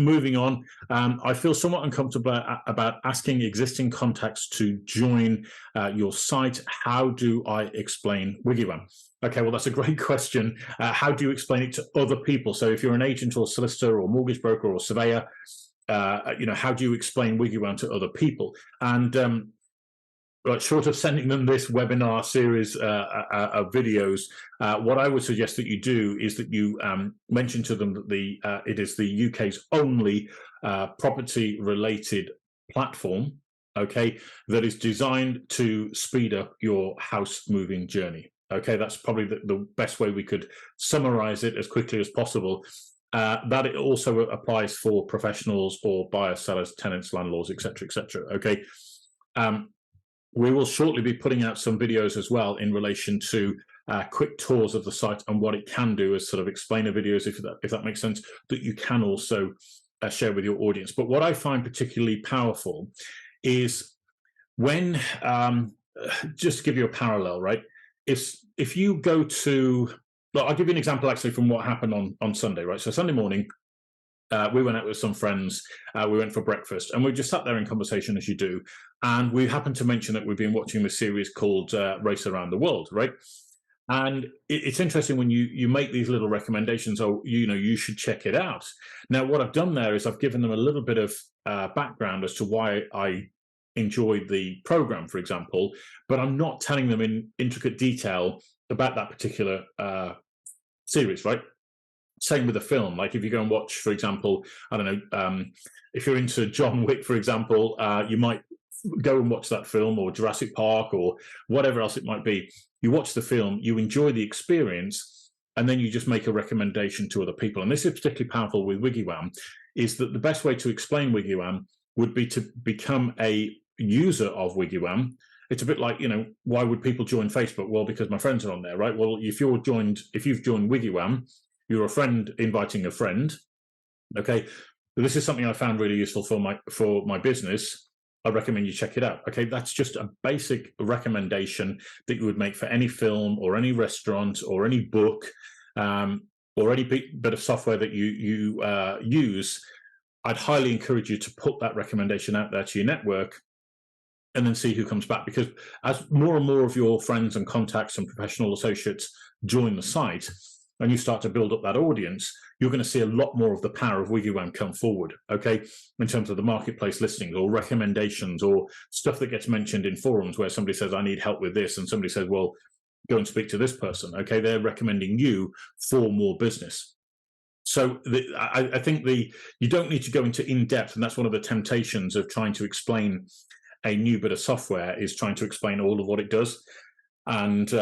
moving on. I feel somewhat uncomfortable about asking existing contacts to join your site. How do I explain WiggyWam? Okay, well, that's a great question. How do you explain it to other people? So if you're an agent or solicitor or mortgage broker or surveyor, how do you explain WiggyWam to other people? And short of sending them this webinar series of videos, what I would suggest that you do is that you mention to them that it is the UK's only property-related platform, okay, that is designed to speed up your house moving journey. Okay, that's probably the best way we could summarize it as quickly as possible. That it also applies for professionals or buyers, sellers, tenants, landlords, etc., etc. Okay. We will shortly be putting out some videos as well in relation to quick tours of the site and what it can do as sort of explainer videos, if that makes sense, that you can also share with your audience. But what I find particularly powerful is when, just to give you a parallel, right? If you go to, well, I'll give you an example actually from what happened on Sunday, right? So Sunday morning, we went out with some friends, we went for breakfast, and we just sat there in conversation as you do. And we happened to mention that we've been watching this series called Race Around the World, right? And it's interesting when you make these little recommendations, you should check it out. Now, what I've done there is I've given them a little bit of background as to why I enjoyed the program, for example, but I'm not telling them in intricate detail about that particular series, right? Same with a film. Like if you go and watch, for example, I don't know, if you're into John Wick, for example, you might go and watch that film, or Jurassic Park, or whatever else it might be. You watch the film, you enjoy the experience, and then you just make a recommendation to other people. And this is particularly powerful with WiggyWam, is that the best way to explain WiggyWam would be to become a user of WiggyWam. It's a bit like, why would people join Facebook? Well, because my friends are on there, right? Well, if you've joined WiggyWam, you're a friend inviting a friend. Okay, this is something I found really useful for my business. I recommend you check it out. Okay, that's just a basic recommendation that you would make for any film or any restaurant or any book or any bit of software that you use. I'd highly encourage you to put that recommendation out there to your network and then see who comes back, because as more and more of your friends and contacts and professional associates join the site and you start to build up that audience, you're going to see a lot more of the power of WiggyWam come forward, okay, in terms of the marketplace listings or recommendations or stuff that gets mentioned in forums where somebody says, I need help with this, and somebody says, well, go and speak to this person, okay? They're recommending you for more business. So I think you don't need to go into in-depth, and that's one of the temptations of trying to explain a new bit of software, is trying to explain all of what it does. And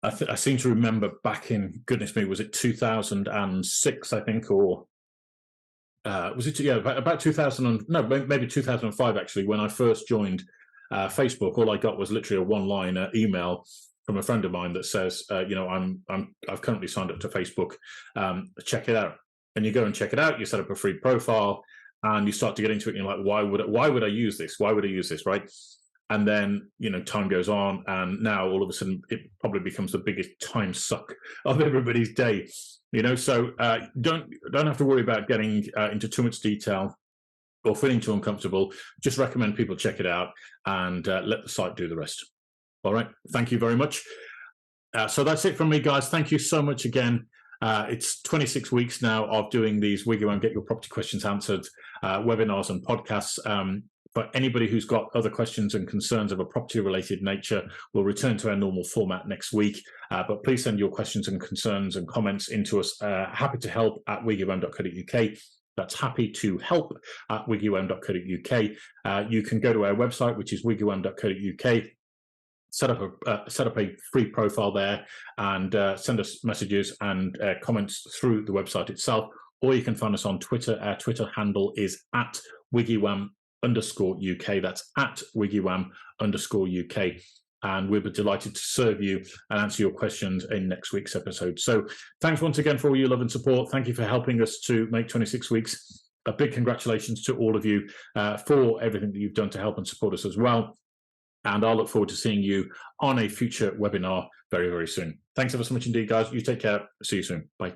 I seem to remember back in, goodness me, was it 2006, I think, or was it, yeah, about 2000, no, maybe 2005, actually, when I first joined Facebook. All I got was literally a one-line email from a friend of mine that says, I've currently signed up to Facebook, check it out. And you go and check it out, you set up a free profile, and you start to get into it, and you're like, why would I use this? Why would I use this, right? And then, time goes on, and now all of a sudden it probably becomes the biggest time suck of everybody's day, So don't have to worry about getting into too much detail or feeling too uncomfortable. Just recommend people check it out and let the site do the rest. All right. Thank you very much. So that's it from me, guys. Thank you so much again. It's 26 weeks now of doing these WiggyWam Get Your Property Questions Answered webinars and podcasts. For anybody who's got other questions and concerns of a property-related nature, we'll return to our normal format next week. But please send your questions and concerns and comments into us. Happy to help at wiggywam.co.uk. That's happy to help at wiggywam.co.uk. You can go to our website, which is wiggywam.co.uk. Set up a free profile there and send us messages and comments through the website itself. Or you can find us on Twitter. Our Twitter handle is at WiggyWam_UK. That's at WiggyWam_UK. And we'll be delighted to serve you and answer your questions in next week's episode. So thanks once again for all your love and support. Thank you for helping us to make 26 weeks. A big congratulations to all of you for everything that you've done to help and support us as well. And I'll look forward to seeing you on a future webinar very, very soon. Thanks ever so much indeed, guys. You take care. See you soon. Bye.